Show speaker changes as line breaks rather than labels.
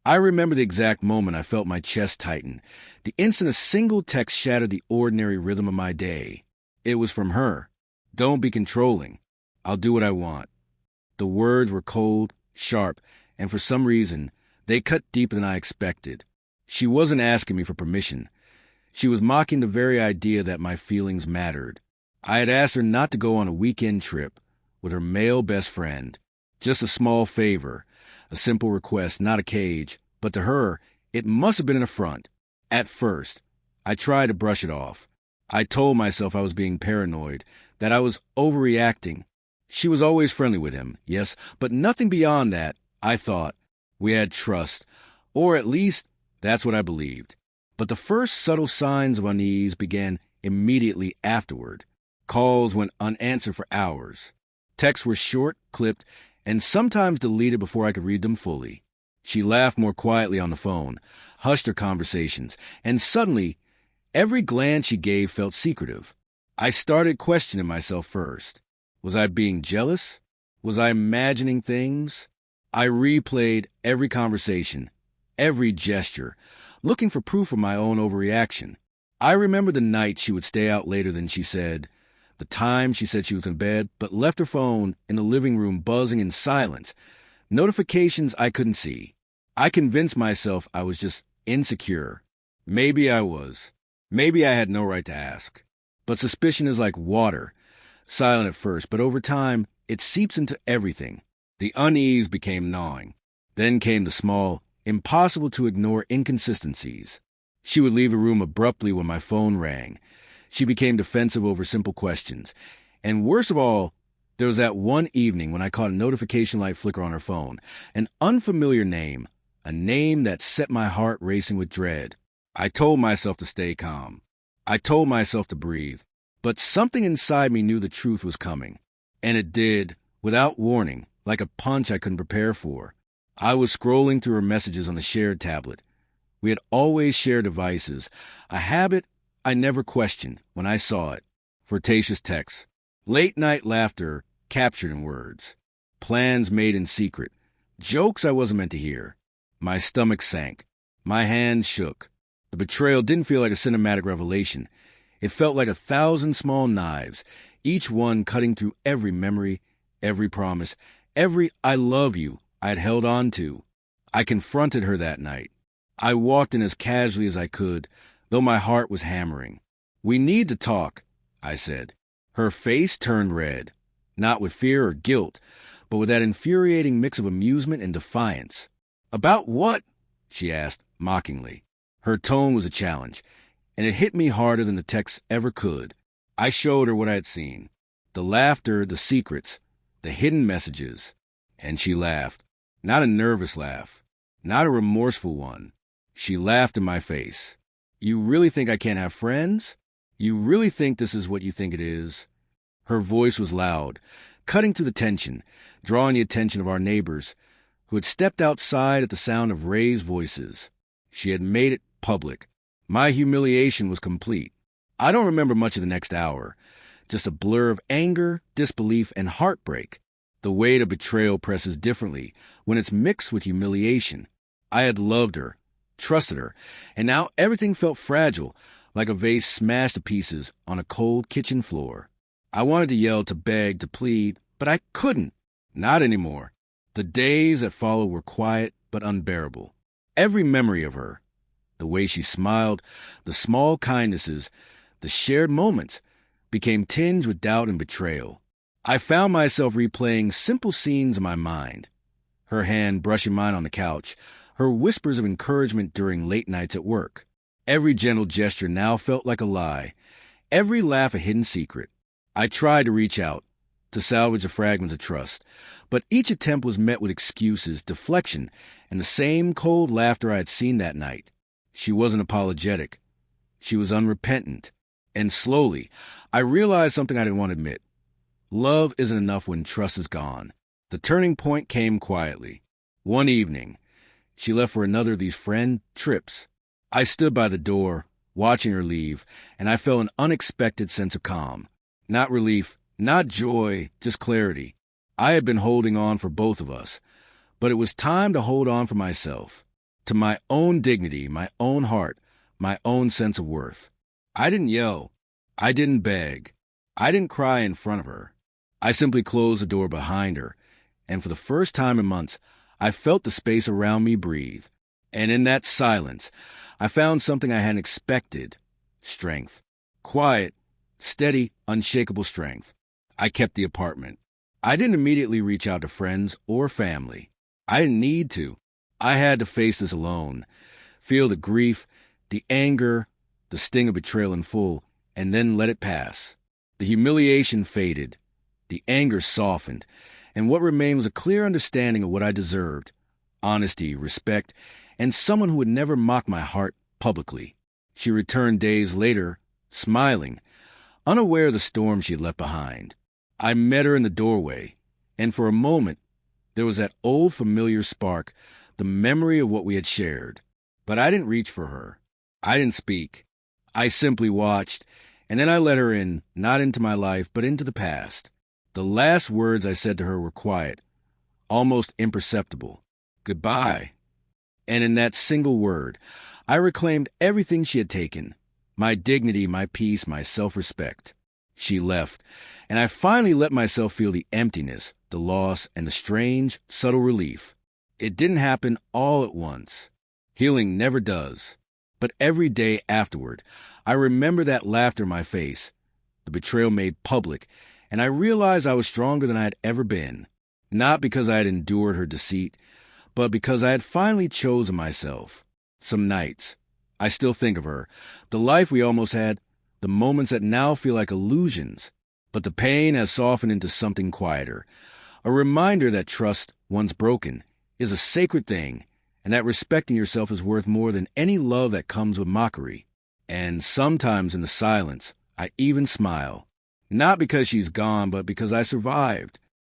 I remember the exact moment I felt my chest tighten, the instant a single text shattered the ordinary rhythm of my day. It was from her. "Don't be controlling. I'll do what I want." The words were cold, sharp, and for some reason, they cut deeper than I expected. She wasn't asking me for permission. She was mocking the very idea that my feelings mattered. I had asked her not to go on a weekend trip with her male best friend. Just a small favor, a simple request, not a cage. But to her, it must have been an affront. At first, I tried to brush it off. I told myself I was being paranoid, that I was overreacting. She was always friendly with him, yes, but nothing beyond that, I thought. We had trust, or at least that's what I believed. But the first subtle signs of unease began immediately afterward. Calls went unanswered for hours. Texts were short, clipped, and sometimes deleted before I could read them fully. She laughed more quietly on the phone, hushed her conversations, and suddenly, every glance she gave felt secretive. I started questioning myself first. Was I being jealous? Was I imagining things? I replayed every conversation, every gesture, looking for proof of my own overreaction. I remember the night she would stay out later than she said, the time she said she was in bed, but left her phone in the living room buzzing in silence, notifications I couldn't see. I convinced myself I was just insecure. Maybe I was. Maybe I had no right to ask. But suspicion is like water, silent at first, but over time, it seeps into everything. The unease became gnawing. Then came the small, impossible-to-ignore inconsistencies. She would leave a room abruptly when my phone rang. She became defensive over simple questions. And worst of all, there was that one evening when I caught a notification light flicker on her phone. An unfamiliar name, a name that set my heart racing with dread. I told myself to stay calm. I told myself to breathe. But something inside me knew the truth was coming. And it did, without warning, like a punch I couldn't prepare for. I was scrolling through her messages on the shared tablet. We had always shared devices, a habit I never questioned when I saw it. Flirtatious texts, late-night laughter captured in words, plans made in secret, jokes I wasn't meant to hear. My stomach sank. My hands shook. The betrayal didn't feel like a cinematic revelation. It felt like 1,000 small knives, each one cutting through every memory, every promise, every "I love you" I had held on to. I confronted her that night. I walked in as casually as I could, though my heart was hammering. "We need to talk," I said. Her face turned red, not with fear or guilt, but with that infuriating mix of amusement and defiance. "About what?" she asked, mockingly. Her tone was a challenge, and it hit me harder than the text ever could. I showed her what I had seen. The laughter, the secrets, the hidden messages. And she laughed. Not a nervous laugh. Not a remorseful one. She laughed in my face. "You really think I can't have friends? You really think this is what you think it is?" Her voice was loud, cutting through the tension, drawing the attention of our neighbors, who had stepped outside at the sound of raised voices. She had made it public. My humiliation was complete. I don't remember much of the next hour, just a blur of anger, disbelief, and heartbreak. The weight of betrayal presses differently when it's mixed with humiliation. I had loved her, trusted her, and now everything felt fragile, like a vase smashed to pieces on a cold kitchen floor. I wanted to yell, to beg, to plead, but I couldn't. Not anymore. The days that followed were quiet but unbearable. Every memory of her, the way she smiled, the small kindnesses, the shared moments, became tinged with doubt and betrayal. I found myself replaying simple scenes in my mind. Her hand brushing mine on the couch, her whispers of encouragement during late nights at work. Every gentle gesture now felt like a lie, every laugh a hidden secret. I tried to reach out, to salvage a fragment of trust, but each attempt was met with excuses, deflection, and the same cold laughter I had seen that night. She wasn't apologetic. She was unrepentant. And slowly, I realized something I didn't want to admit. Love isn't enough when trust is gone. The turning point came quietly. One evening, she left for another of these friend trips. I stood by the door, watching her leave, and I felt an unexpected sense of calm. Not relief, not joy, just clarity. I had been holding on for both of us, but it was time to hold on for myself. to my own dignity, my own heart, my own sense of worth. I didn't yell. I didn't beg. I didn't cry in front of her. I simply closed the door behind her, and for the first time in months, I felt the space around me breathe. And in that silence, I found something I hadn't expected. Strength. Quiet, steady, unshakable strength. I kept the apartment. I didn't immediately reach out to friends or family. I didn't need to. I had to face this alone, feel the grief, the anger, the sting of betrayal in full, and then let it pass. The humiliation faded. The anger softened, and what remained was a clear understanding of what I deserved: honesty, respect, and someone who would never mock my heart publicly. She returned days later, smiling, unaware of the storm she had left behind. I met her in the doorway, and for a moment, there was that old familiar spark, the memory of what we had shared. But I didn't reach for her. I didn't speak. I simply watched, and then I let her in, not into my life, but into the past. The last words I said to her were quiet, almost imperceptible. Goodbye. And in that single word, I reclaimed everything she had taken: my dignity, my peace, my self-respect. She left, and I finally let myself feel the emptiness, the loss, and the strange, subtle relief. It didn't happen all at once. Healing never does. But every day afterward, I remember that laughter in my face, the betrayal made public, and I realized I was stronger than I had ever been. Not because I had endured her deceit, but because I had finally chosen myself. Some nights, I still think of her, the life we almost had, the moments that now feel like illusions, but the pain has softened into something quieter, a reminder that trust, once broken, is a sacred thing, and that respecting yourself is worth more than any love that comes with mockery. And sometimes in the silence, I even smile. Not because she's gone, but because I survived.